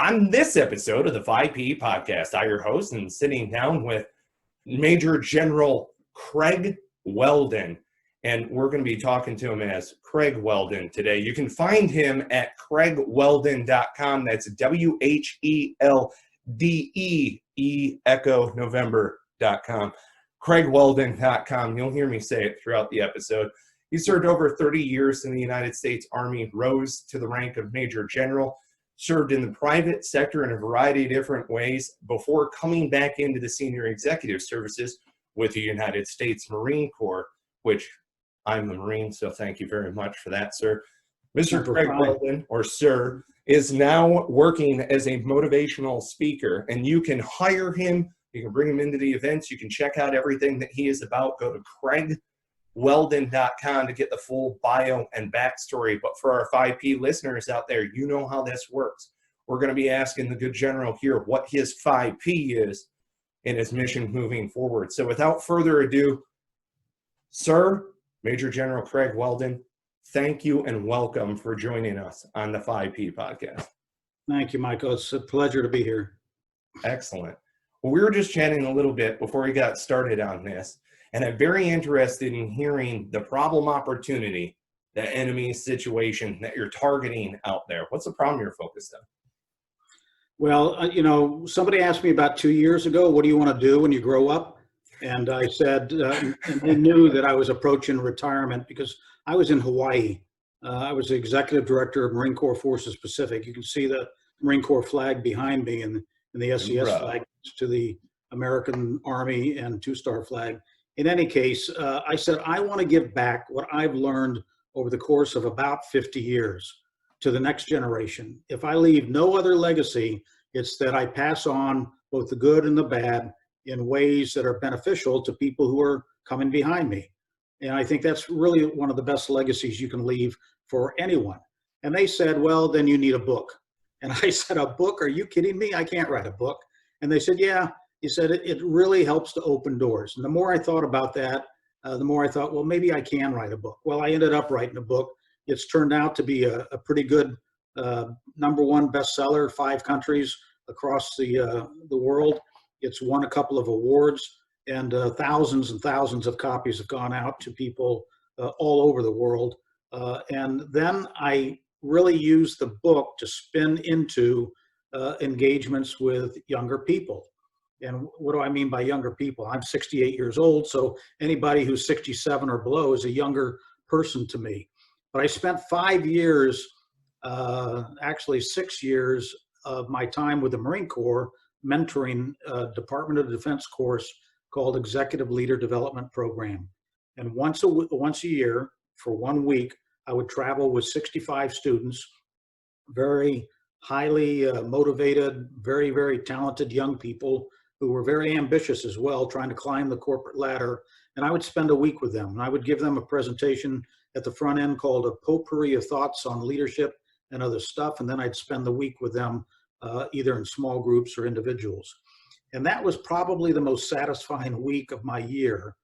On this episode of the 5P podcast, I'm your host and sitting down with Major General Craig Whelden. And we're going to be talking to him as Craig Whelden today. You can find him at craigwhelden.com. That's WHELDE, Echo November.com. craigwhelden.com. You'll hear me say it throughout the episode. He served over 30 years in the United States Army, rose to the rank of Major General, served in the private sector in a variety of different ways before coming back into the senior executive services with the United States Marine Corps, which I'm a Marine, so thank you very much for that, sir. Mr. Craig Whelden, or sir, is now working as a motivational speaker, and you can hire him. You can bring him into the events. You can check out everything that he is about. Go to craigwhelden.com to get the full bio and backstory. But for our 5P listeners out there, you know how this works. We're going to be asking the good general here what his 5P is in his mission moving forward. So without further ado, sir, Major General Craig Whelden, thank you and welcome for joining us on the 5P podcast. Thank you, Michael. It's a pleasure to be here. Excellent. Well, we were just chatting a little bit before we got started on this, and I'm very interested in hearing the problem opportunity, the enemy situation that you're targeting out there. What's the problem you're focused on? Well, somebody asked me about 2 years ago, what do you want to do when you grow up? And I said, and they knew that I was approaching retirement because I was in Hawaii. I was the executive director of Marine Corps Forces Pacific. You can see the Marine Corps flag behind me and the SES flag to the American Army and two-star flag. In any case, I said, I want to give back what I've learned over the course of about 50 years to the next generation. If I leave no other legacy, it's that I pass on both the good and the bad in ways that are beneficial to people who are coming behind me. And I think that's really one of the best legacies you can leave for anyone. And they said, well, then you need a book. And I said, a book? Are you kidding me? I can't write a book. And they said, yeah. He said, it really helps to open doors. And the more I thought about that, the more I thought, well, maybe I can write a book. Well, I ended up writing a book. It's turned out to be a pretty good #1 bestseller, 5 countries across the world. It's won a couple of awards, and thousands and thousands of copies have gone out to people all over the world. And then I really used the book to spin into engagements with younger people. And what do I mean by younger people? I'm 68 years old, so anybody who's 67 or below is a younger person to me. But I spent 5 years, actually 6 years of my time with the Marine Corps mentoring a Department of Defense course called Executive Leader Development Program. And once a year for 1 week, I would travel with 65 students, very highly motivated, very, very talented young people who were very ambitious as well, trying to climb the corporate ladder. And I would spend a week with them. And I would give them a presentation at the front end called A Potpourri of Thoughts on Leadership and Other Stuff. And then I'd spend the week with them either in small groups or individuals. And that was probably the most satisfying week of my year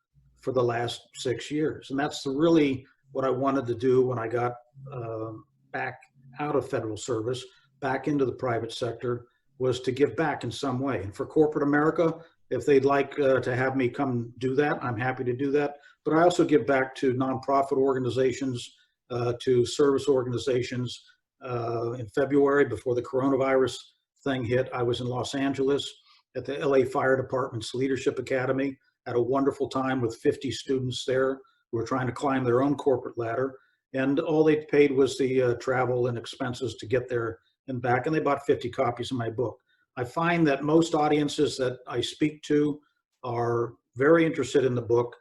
for the last 6 years. And that's really what I wanted to do when I got back out of federal service, back into the private sector, was to give back in some way. And for corporate America, if they'd like to have me come do that, I'm happy to do that. But I also give back to nonprofit organizations, to service organizations. In February, before the coronavirus thing hit, I was in Los Angeles at the LA Fire Department's Leadership Academy. Had a wonderful time with 50 students there who were trying to climb their own corporate ladder. And all they paid was the travel and expenses to get there and back. And they bought 50 copies of my book. I find that most audiences that I speak to are very interested in the book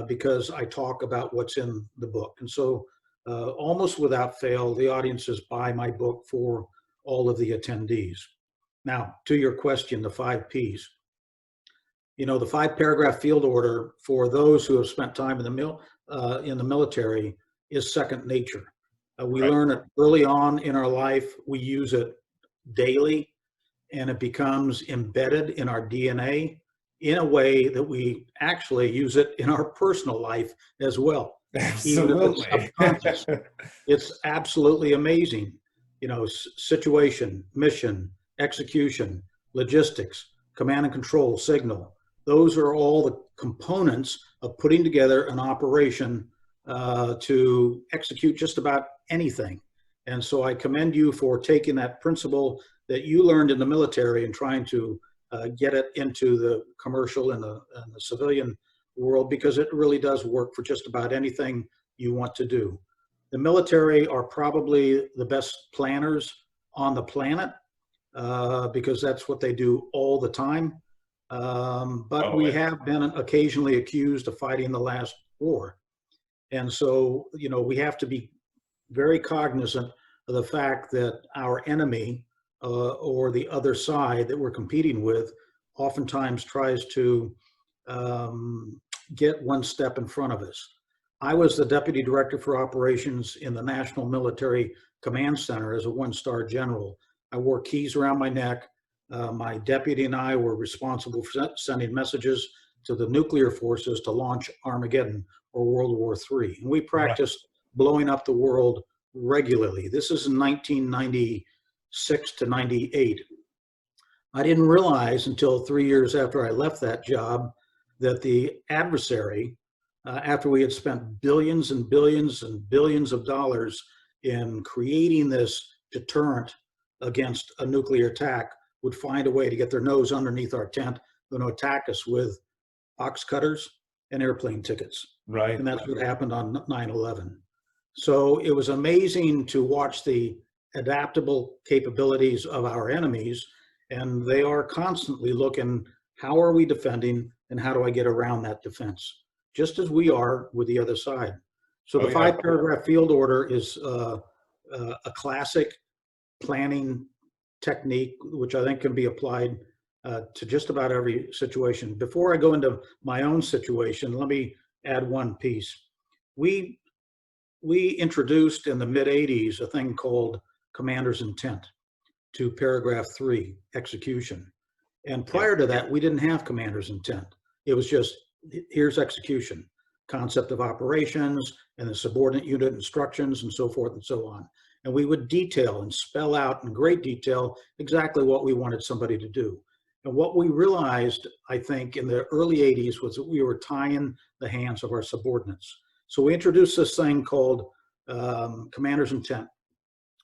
because I talk about what's in the book. And so almost without fail, the audiences buy my book for all of the attendees. Now, to your question, the 5 Ps. The 5-paragraph field order for those who have spent time in the military is second nature. We learn it early on in our life. We use it daily, and it becomes embedded in our DNA in a way that we actually use it in our personal life as well. Absolutely. Even if it's subconscious. It's absolutely amazing. Situation, mission, execution, logistics, command and control, signal. Those are all the components of putting together an operation to execute just about anything. And so I commend you for taking that principle that you learned in the military and trying to get it into the commercial and the civilian world, because it really does work for just about anything you want to do. The military are probably the best planners on the planet because that's what they do all the time. But we have been occasionally accused of fighting the last war. And so, you know, we have to be very cognizant of the fact that our enemy or the other side that we're competing with oftentimes tries to get one step in front of us. I was the Deputy Director for Operations in the National Military Command Center as a one-star general. I wore keys around my neck. My deputy and I were responsible for sending messages to the nuclear forces to launch Armageddon or World War III. And we practiced blowing up the world regularly. This is in 1996 to 98. I didn't realize until 3 years after I left that job that the adversary, after we had spent billions and billions and billions of dollars in creating this deterrent against a nuclear attack, would find a way to get their nose underneath our tent and attack us with box cutters and airplane tickets. Right. And that's what happened on 9/11. So it was amazing to watch the adaptable capabilities of our enemies, and they are constantly looking, how are we defending and how do I get around that defense? Just as we are with the other side. So the 5-paragraph field order is a classic planning technique, which I think can be applied to just about every situation. Before I go into my own situation, let me add one piece. We introduced in the mid-'80s a thing called commander's intent to paragraph 3, execution. And prior to that, we didn't have commander's intent. It was just, here's execution, concept of operations and the subordinate unit instructions and so forth and so on. And we would detail and spell out in great detail exactly what we wanted somebody to do. And what we realized, I think, in the early 80s was that we were tying the hands of our subordinates. So we introduced this thing called commander's intent,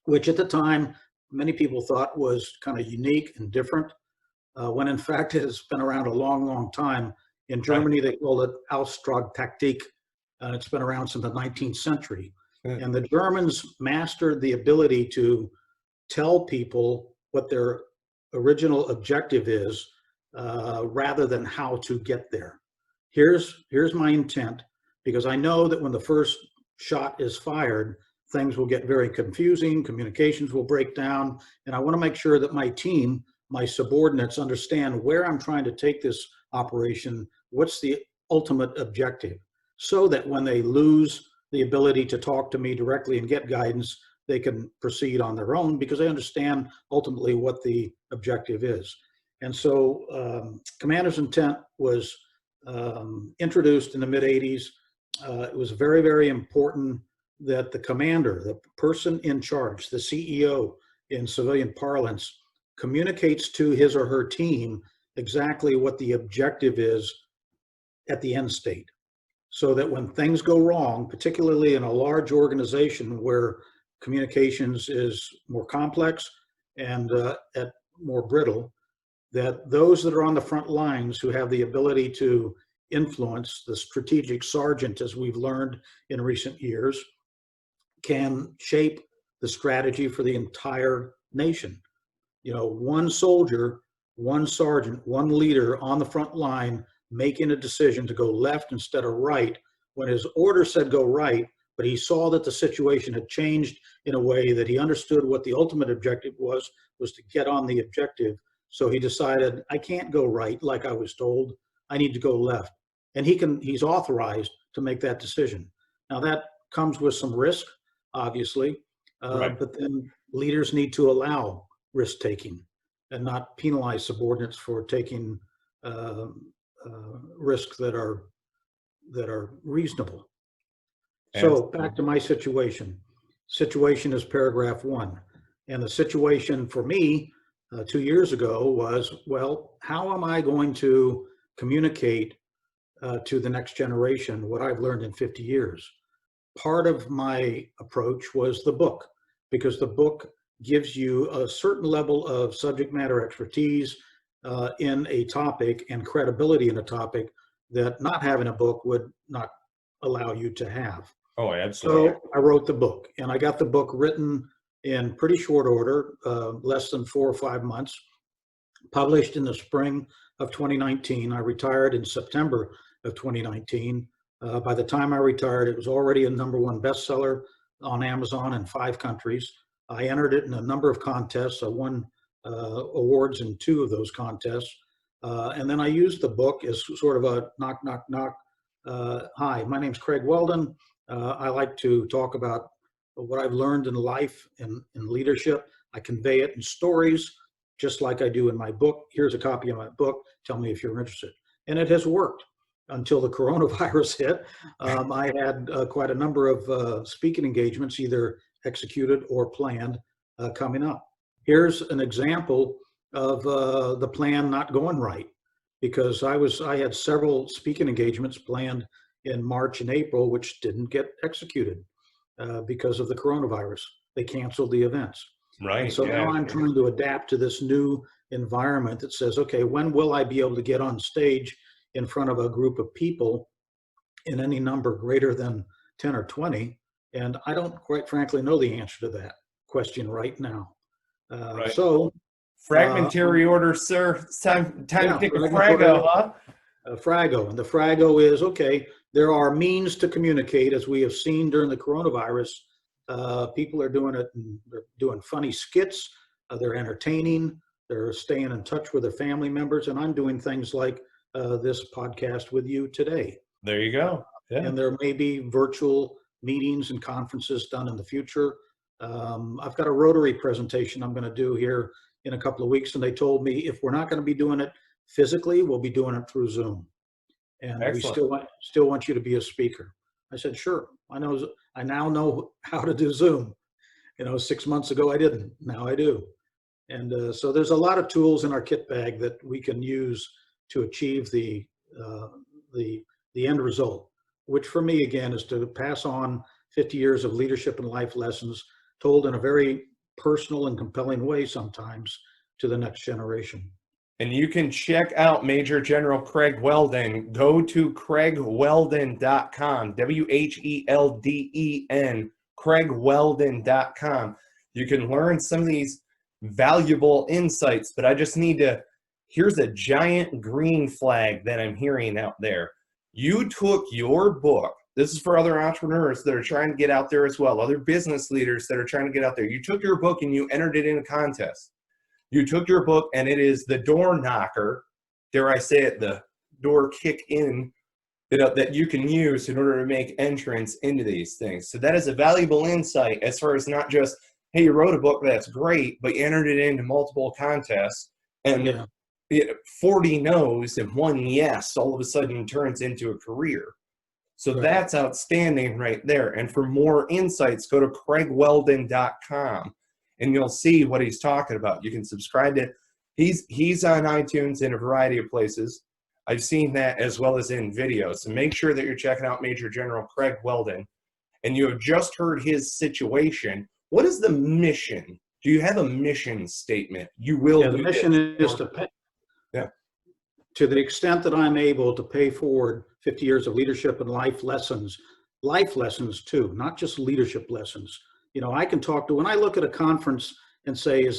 which at the time, many people thought was kind of unique and different, when in fact it has been around a long, long time. In Germany, they call it Auftragtaktik, and it's been around since the 19th century. And the Germans mastered the ability to tell people what their original objective is, rather than how to get there. Here's my intent, because I know that when the first shot is fired, things will get very confusing, communications will break down, and I want to make sure that my team, my subordinates, understand where I'm trying to take this operation, what's the ultimate objective, so that when they lose the ability to talk to me directly and get guidance, they can proceed on their own because they understand ultimately what the objective is. And so commander's intent was introduced in the mid-'80s. It was very, very important that the commander, the person in charge, the CEO in civilian parlance, communicates to his or her team exactly what the objective is at the end state. So that when things go wrong, particularly in a large organization where communications is more complex and more brittle, that those that are on the front lines who have the ability to influence, the strategic sergeant, as we've learned in recent years, can shape the strategy for the entire nation. You know, one soldier, one sergeant, one leader on the front line making a decision to go left instead of right when his order said go right, but he saw that the situation had changed in a way that he understood what the ultimate objective was to get on the objective. So he decided, I can't go right like I was told, I need to go left. And he's authorized to make that decision. Now that comes with some risk, obviously, but then leaders need to allow risk-taking and not penalize subordinates for taking risks that are reasonable. So back to my situation. Situation is paragraph 1. And the situation for me, 2 years ago was, well, how am I going to communicate to the next generation what I've learned in 50 years? Part of my approach was the book, because the book gives you a certain level of subject matter expertise in a topic and credibility in a topic that not having a book would not allow you to have. Oh, absolutely. So I wrote the book, and I got the book written in pretty short order, less than 4 or 5 months, published in the spring of 2019. I retired in September of 2019. By the time I retired, it was already a #1 bestseller on Amazon in 5 countries. I entered it in a number of contests. I won awards in 2 of those contests. And then I used the book as sort of a knock, knock, knock. Hi, my name's Craig Whelden. I like to talk about what I've learned in life and in leadership. I convey it in stories, just like I do in my book. Here's a copy of my book. Tell me if you're interested. And it has worked until the coronavirus hit. I had quite a number of speaking engagements, either executed or planned, coming up. Here's an example of the plan not going right, because I had several speaking engagements planned in March and April, which didn't get executed because of the coronavirus. They canceled the events. Right. And so yeah. now I'm trying to adapt to this new environment that says, okay, when will I be able to get on stage in front of a group of people in any number greater than 10 or 20? And I don't, quite frankly, know the answer to that question right now. Right. So fragmentary order, sir. It's time to pick a Frago, huh? Frago. And the Frago is, okay, there are means to communicate, as we have seen during the coronavirus. People are doing it, and they're doing funny skits. They're entertaining. They're staying in touch with their family members. And I'm doing things like this podcast with you today. There you go. Yeah. And there may be virtual meetings and conferences done in the future. I've got a Rotary presentation I'm going to do here in a couple of weeks, and they told me if we're not going to be doing it physically, we'll be doing it through Zoom. And Excellent. we still want you to be a speaker. I said, sure. I now know how to do Zoom. 6 months ago I didn't. Now I do. And so there's a lot of tools in our kit bag that we can use to achieve the end result, which for me, again, is to pass on 50 years of leadership and life lessons told in a very personal and compelling way sometimes to the next generation. And you can check out Major General Craig Whelden. Go to CraigWhelden.com, WHELDEN, CraigWhelden.com. You can learn some of these valuable insights, but I just need to, here's a giant green flag that I'm hearing out there. You took your book. This is for other entrepreneurs that are trying to get out there as well, other business leaders that are trying to get out there. You took your book and you entered it in a contest. You took your book, and it is the door knocker, dare I say it, the door kick in that you can use in order to make entrance into these things. So that is a valuable insight as far as not just, hey, you wrote a book, that's great, but you entered it into multiple contests, and 40 no's and 1 yes all of a sudden turns into a career. So that's outstanding right there. And for more insights, go to CraigWhelden.com. and you'll see what he's talking about. You can subscribe to, he's on iTunes in a variety of places. I've seen that as well as in videos. So make sure that you're checking out Major General Craig Whelden. And you have just heard his situation. What is the mission? Do you have a mission statement? You will. The mission is to pay. To the extent that I'm able to pay forward 50 years of leadership and life lessons too, not just leadership lessons. I can talk to, when I look at a conference and say,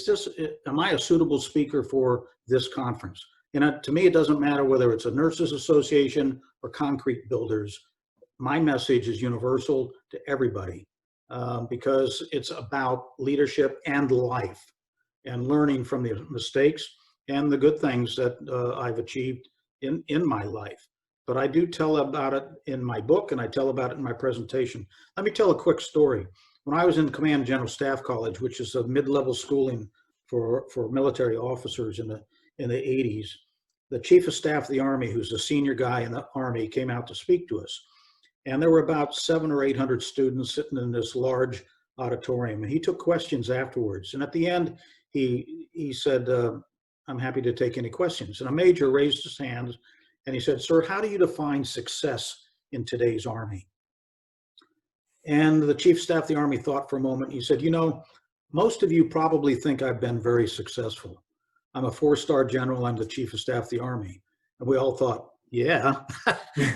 am I a suitable speaker for this conference? And to me, it doesn't matter whether it's a nurses association or concrete builders. My message is universal to everybody because it's about leadership and life and learning from the mistakes and the good things that I've achieved in my life. But I do tell about it in my book, and I tell about it in my presentation. Let me tell a quick story. When I was in Command General Staff College, which is a mid-level schooling for military officers in the 80s, the Chief of Staff of the Army, who's a senior guy in the Army, came out to speak to us. And there were about 700 or 800 students sitting in this large auditorium, and he took questions afterwards. And at the end, he said, I'm happy to take any questions. And a major raised his hand and he said, "Sir, how do you define success in today's Army?" And the Chief of Staff of the Army thought for a moment. He said, most of you probably think I've been very successful. I'm a 4-star general. I'm the Chief of Staff of the Army. And we all thought, yeah,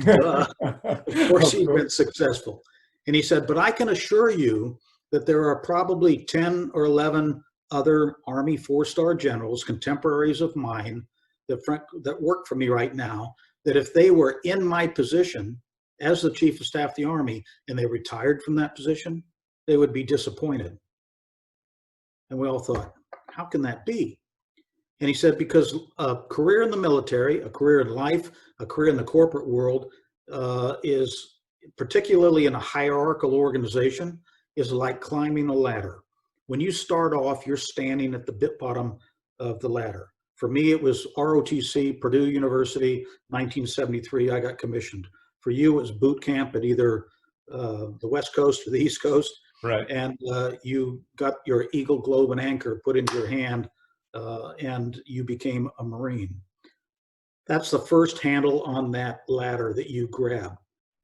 duh. Of course he's been successful. And he said, but I can assure you that there are probably 10 or 11 other Army 4-star generals, contemporaries of mine, that work for me right now, that if they were in my position as the Chief of Staff of the Army and they retired from that position, they would be disappointed. And we all thought, how can that be? And he said, because a career in the military, a career in life, a career in the corporate world is, particularly in a hierarchical organization, is like climbing a ladder. When you start off, you're standing at the bottom of the ladder. For me, it was ROTC, Purdue University, 1973, I got commissioned. For you, it was boot camp at either the West Coast or the East Coast. Right. And you got your Eagle, Globe, and Anchor put into your hand, and you became a Marine. That's the first handle on that ladder that you grab.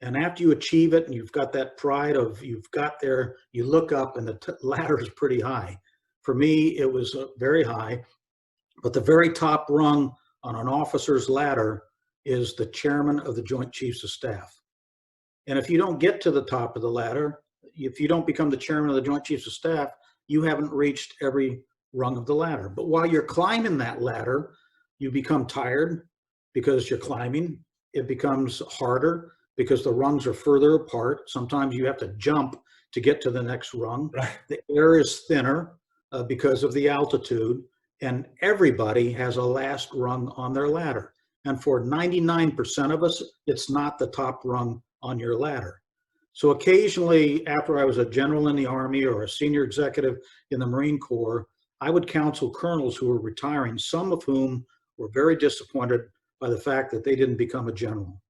And after you achieve it and you've got that pride of you've got there, you look up and the ladder is pretty high. For me, it was very high, but the very top rung on an officer's ladder is the chairman of the Joint Chiefs of Staff. And if you don't get to the top of the ladder, if you don't become the chairman of the Joint Chiefs of Staff, you haven't reached every rung of the ladder. But while you're climbing that ladder, you become tired because you're climbing. It becomes harder because the rungs are further apart. Sometimes you have to jump to get to the next rung. Right. The air is thinner because of the altitude, and everybody has a last rung on their ladder. And for 99% of us, it's not the top rung on your ladder. So occasionally, after I was a general in the Army or a senior executive in the Marine Corps, I would counsel colonels who were retiring, some of whom were very disappointed by the fact that they didn't become a general.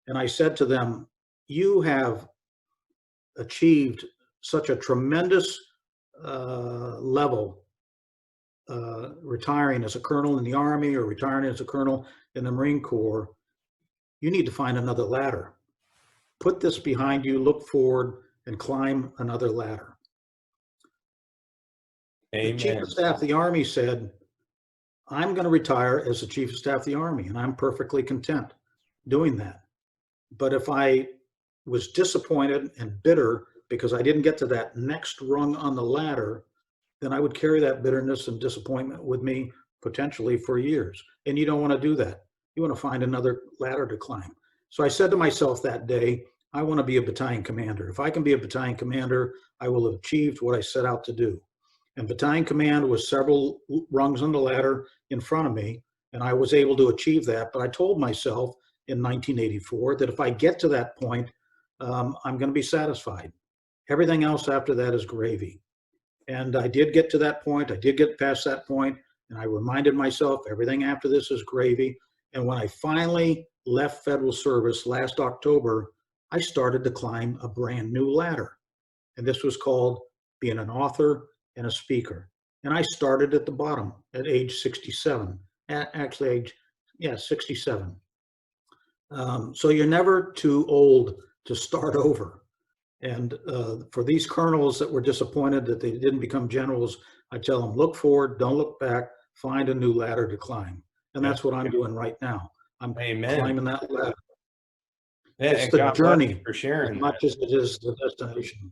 And I said to them, you have achieved such a tremendous level retiring as a colonel in the Army or retiring as a colonel in the Marine Corps. You need to find another ladder. Put this behind you, look forward, and climb another ladder. Amen. The Chief of Staff of the Army said, I'm going to retire as the Chief of Staff of the Army, and I'm perfectly content doing that. But if I was disappointed and bitter because I didn't get to that next rung on the ladder, then I would carry that bitterness and disappointment with me potentially for years. And you don't want to do that. You want to find another ladder to climb. So I said to myself that day, I want to be a battalion commander. If I can be a battalion commander, I will have achieved what I set out to do. And battalion command was several rungs on the ladder in front of me, and I was able to achieve that. But I told myself in 1984 that if I get to that point, I'm going to be satisfied. Everything else after that is gravy. And I did get to that point. I did get past that point, and I reminded myself everything after this is gravy. And when I finally left federal service last October, I started to climb a brand new ladder. And this was called being an author and a speaker. And I started at the bottom at age 67, actually 67. So you're never too old to start over. And for these colonels that were disappointed that they didn't become generals, I tell them, look forward, don't look back, find a new ladder to climb. And that's what I'm doing right now. I'm climbing that ladder. Yeah, it's the journey for sharing as much as it is the destination.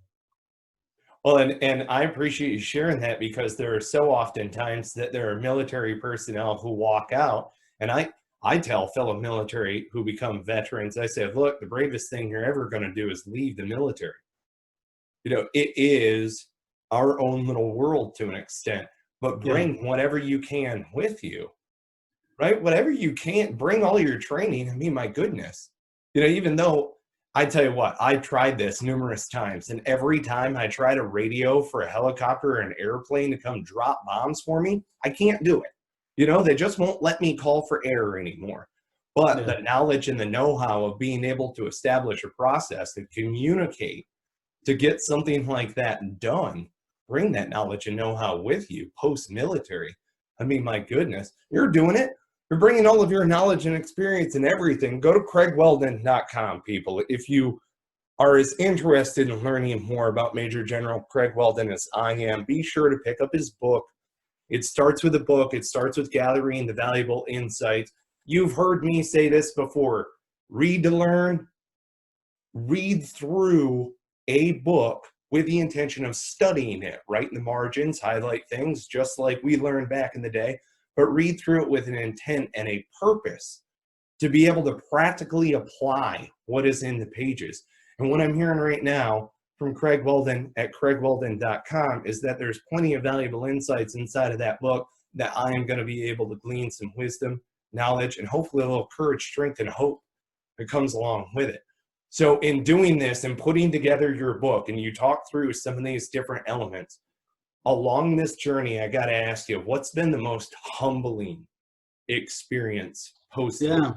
Well, and I appreciate you sharing that, because there are so often times that there are military personnel who walk out, and I tell fellow military who become veterans, I say, look, the bravest thing you're ever going to do is leave the military. It is our own little world to an extent, but bring whatever you can with you, right? Whatever you can, bring all your training. I mean, my goodness, even though I tell you what, I tried this numerous times, and every time I try to radio for a helicopter or an airplane to come drop bombs for me, I can't do it. They just won't let me call for air anymore. But the knowledge and the know-how of being able to establish a process and communicate to get something like that done. Bring that knowledge and know-how with you post-military. I mean, my goodness, you're doing it. You're bringing all of your knowledge and experience and everything. Go to craigwhelden.com, people. If you are as interested in learning more about Major General Craig Whelden as I am, be sure to pick up his book. It starts with a book. It starts with gathering the valuable insights. You've heard me say this before. Read to learn. Read through a book with the intention of studying it. Write in the margins, highlight things, just like we learned back in the day. But read through it with an intent and a purpose to be able to practically apply what is in the pages. And what I'm hearing right now from Craig Whelden at craigwhelden.com is that there's plenty of valuable insights inside of that book that I am going to be able to glean some wisdom, knowledge, and hopefully a little courage, strength, and hope that comes along with it. So in doing this and putting together your book, and you talk through some of these different elements, along this journey, I got to ask you, what's been the most humbling experience post? Yeah,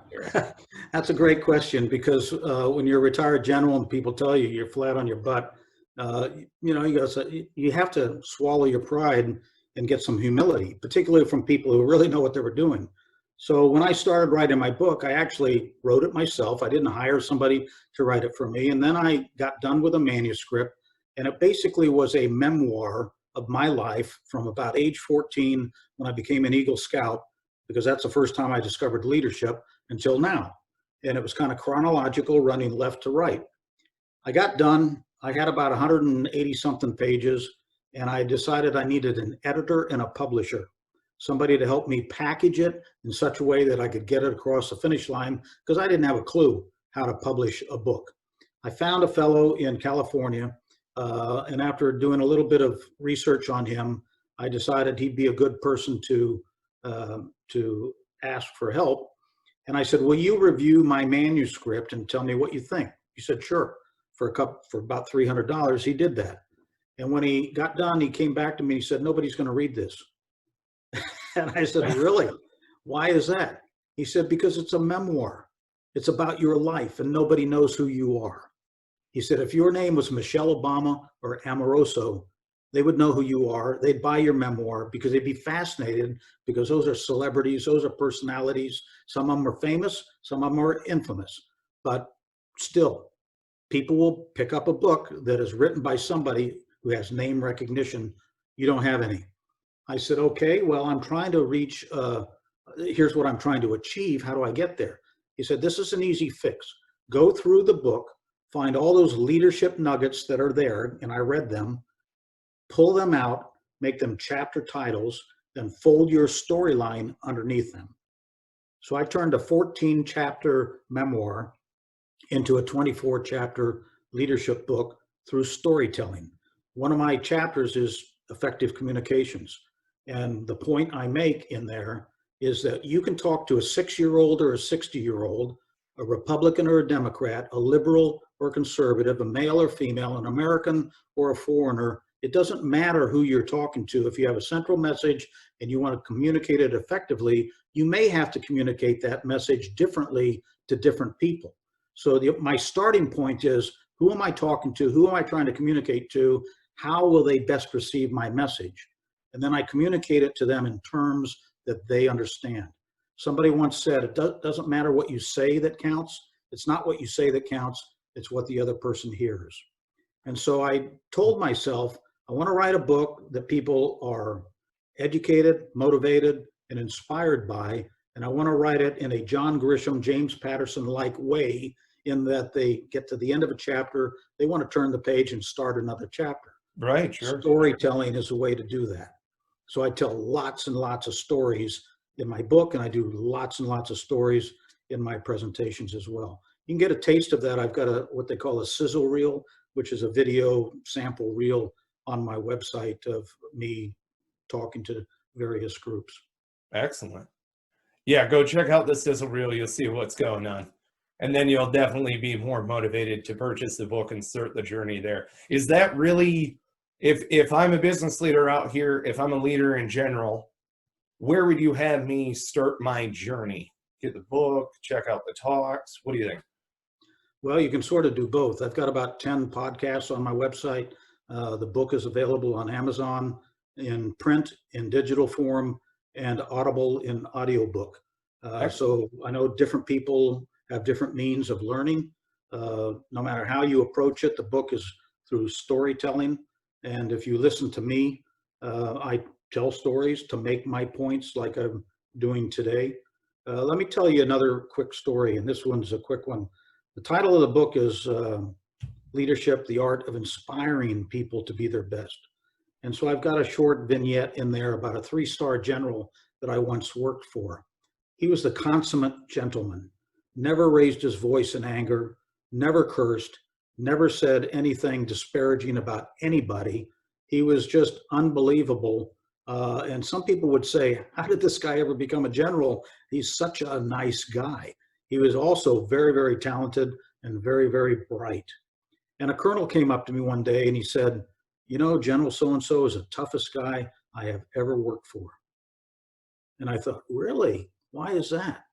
that's a great question, because when you're a retired general and people tell you you're flat on your butt, you have to swallow your pride and get some humility, particularly from people who really know what they were doing. So when I started writing my book, I actually wrote it myself. I didn't hire somebody to write it for me. And then I got done with a manuscript, and it basically was a memoir of my life from about age 14 when I became an Eagle Scout, because that's the first time I discovered leadership, until now. And it was kind of chronological, running left to right. I got done. I had about 180 something pages, and I decided I needed an editor and a publisher, somebody to help me package it in such a way that I could get it across the finish line, because I didn't have a clue how to publish a book. I found a fellow in California, and after doing a little bit of research on him, I decided he'd be a good person to ask for help. And I said, will you review my manuscript and tell me what you think? He said, sure. For about $300, he did that. And when he got done, he came back to me and he said, nobody's going to read this. And I said, really? Why is that? He said, because it's a memoir. It's about your life, and nobody knows who you are. He said, if your name was Michelle Obama or Amoroso, they would know who you are. They'd buy your memoir because they'd be fascinated, because those are celebrities, those are personalities. Some of them are famous, some of them are infamous. But still, people will pick up a book that is written by somebody who has name recognition. You don't have any. I said, okay, well, I'm trying to reach, here's what I'm trying to achieve. How do I get there? He said, this is an easy fix. Go through the book, find all those leadership nuggets that are there, and I read them, pull them out, make them chapter titles, then fold your storyline underneath them. So I turned a 14-chapter memoir into a 24-chapter leadership book through storytelling. One of my chapters is effective communications. And the point I make in there is that you can talk to a 6-year-old or a 60-year-old, a Republican or a Democrat, a liberal or conservative, a male or female, an American or a foreigner. It doesn't matter who you're talking to. If you have a central message and you want to communicate it effectively, you may have to communicate that message differently to different people. So my starting point is, who am I talking to? Who am I trying to communicate to? How will they best receive my message? And then I communicate it to them in terms that they understand. Somebody once said, it doesn't matter what you say that counts. It's not what you say that counts. It's what the other person hears. And so I told myself, I want to write a book that people are educated, motivated, and inspired by. And I want to write it in a John Grisham, James Patterson-like way, in that they get to the end of a chapter, they want to turn the page and start another chapter. Right, sure. Storytelling is a way to do that. So I tell lots and lots of stories in my book, and I do lots and lots of stories in my presentations as well. You can get a taste of that. I've got what they call a sizzle reel, which is a video sample reel on my website of me talking to various groups. Excellent. Yeah, go check out the sizzle reel. You'll see what's going on. And then you'll definitely be more motivated to purchase the book and start the journey there. Is that really, if I'm a business leader out here, if I'm a leader in general, where would you have me start my journey? Get the book, check out the talks. What do you think? Well, you can sort of do both. I've got about 10 podcasts on my website. The book is available on Amazon in print, in digital form, and Audible in audiobook. Excellent. So I know different people have different means of learning. No matter how you approach it, the book is through storytelling. And if you listen to me, I tell stories to make my points like I'm doing today. Let me tell you another quick story, and this one's a quick one. The title of the book is Leadership, the Art of Inspiring People to Be Their Best. And so I've got a short vignette in there about a 3-star general that I once worked for. He was the consummate gentleman, never raised his voice in anger, never cursed, never said anything disparaging about anybody. He was just unbelievable. And some people would say, how did this guy ever become a general? He's such a nice guy. He was also very, very talented and very, very bright. And a colonel came up to me one day and he said, you know, General so-and-so is the toughest guy I have ever worked for. And I thought, really? Why is that?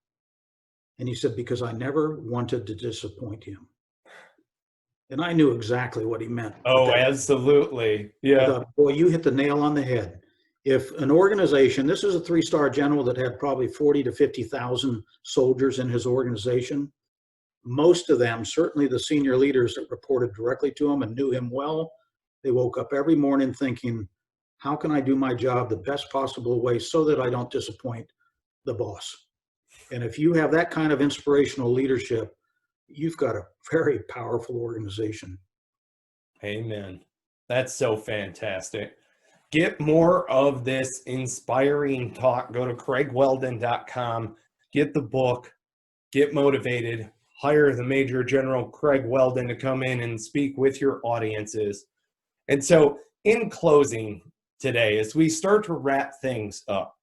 And he said, because I never wanted to disappoint him. And I knew exactly what he meant. Oh, absolutely. I Yeah. thought, boy, you hit the nail on the head. If an organization, this is a 3-star general that had probably 40 to 50,000 soldiers in his organization. Most of them, certainly the senior leaders that reported directly to him and knew him well, they woke up every morning thinking, how can I do my job the best possible way so that I don't disappoint the boss? And if you have that kind of inspirational leadership, you've got a very powerful organization. Amen. That's so fantastic. Get more of this inspiring talk. Go to craigwhelden.com, get the book, get motivated, hire the Major General Craig Whelden to come in and speak with your audiences. And so in closing today, as we start to wrap things up,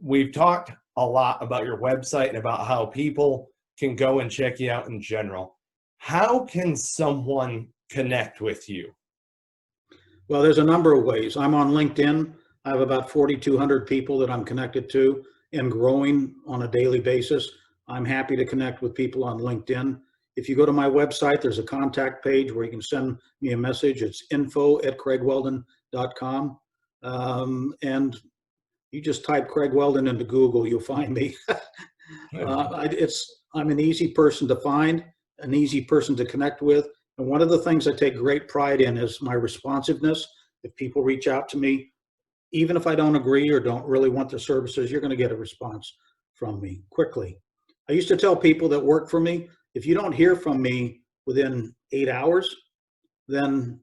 we've talked a lot about your website and about how people can go and check you out in general. How can someone connect with you? Well, there's a number of ways. I'm on LinkedIn. I have about 4,200 people that I'm connected to and growing on a daily basis. I'm happy to connect with people on LinkedIn. If you go to my website, there's a contact page where you can send me a message. It's info@craigwhelden.com. And you just type Craig Whelden into Google, you'll find me. I'm an easy person to find, an easy person to connect with. And one of the things I take great pride in is my responsiveness. If people reach out to me, even if I don't agree or don't really want their services, you're going to get a response from me quickly. I used to tell people that work for me, if you don't hear from me within 8 hours, then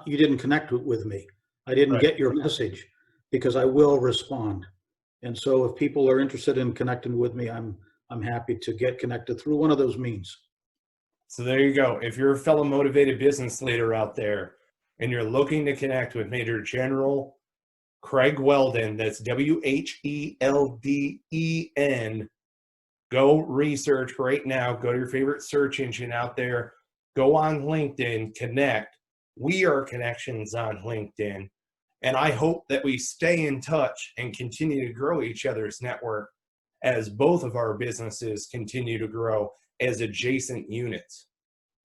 you didn't connect with me. I didn't get your message, because I will respond. And so if people are interested in connecting with me, I'm happy to get connected through one of those means. So there you go. If you're a fellow motivated business leader out there and you're looking to connect with Major General Craig Whelden, that's Whelden, go research right now. Go to your favorite search engine out there. Go on LinkedIn, connect. We are connections on LinkedIn. And I hope that we stay in touch and continue to grow each other's network as both of our businesses continue to grow as adjacent units.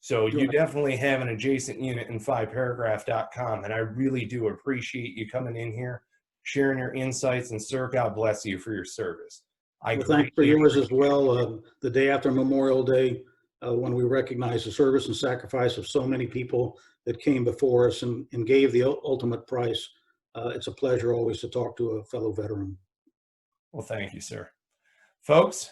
So you definitely have an adjacent unit in 5paragraph.com. And I really do appreciate you coming in here, sharing your insights, and sir, God bless you for your service. Well, thanks for yours as well. The day after Memorial Day, when we recognize the service and sacrifice of so many people that came before us and gave the ultimate price, it's a pleasure always to talk to a fellow veteran. Well, thank you, sir. Folks,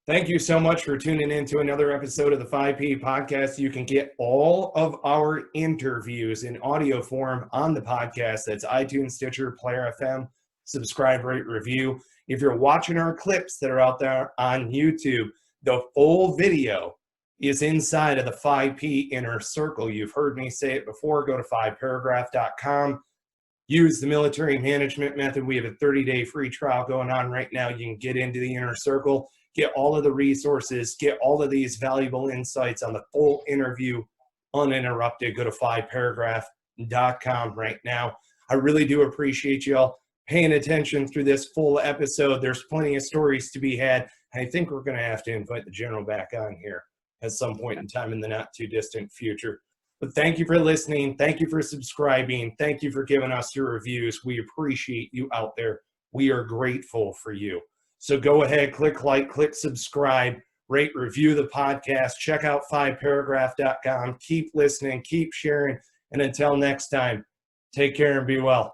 thank you so much for tuning in to another episode of the 5P podcast. You can get all of our interviews in audio form on the podcast. That's iTunes, Stitcher, Player FM. Subscribe, rate, review. If you're watching our clips that are out there on YouTube, the full video is inside of the 5P Inner Circle. You've heard me say it before. Go to 5paragraph.com. Use the military management method. We have a 30-day free trial going on right now. You can get into the Inner Circle, get all of the resources, get all of these valuable insights on the full interview uninterrupted. Go to 5paragraph.com right now. I really do appreciate you all paying attention through this full episode. There's plenty of stories to be had. I think we're going to have to invite the general back on here at some point in time in the not too distant future. But thank you for listening. Thank you for subscribing. Thank you for giving us your reviews. We appreciate you out there. We are grateful for you. So go ahead, click like, click subscribe, rate, review the podcast. Check out 5paragraph.com. Keep listening, keep sharing. And until next time, take care and be well.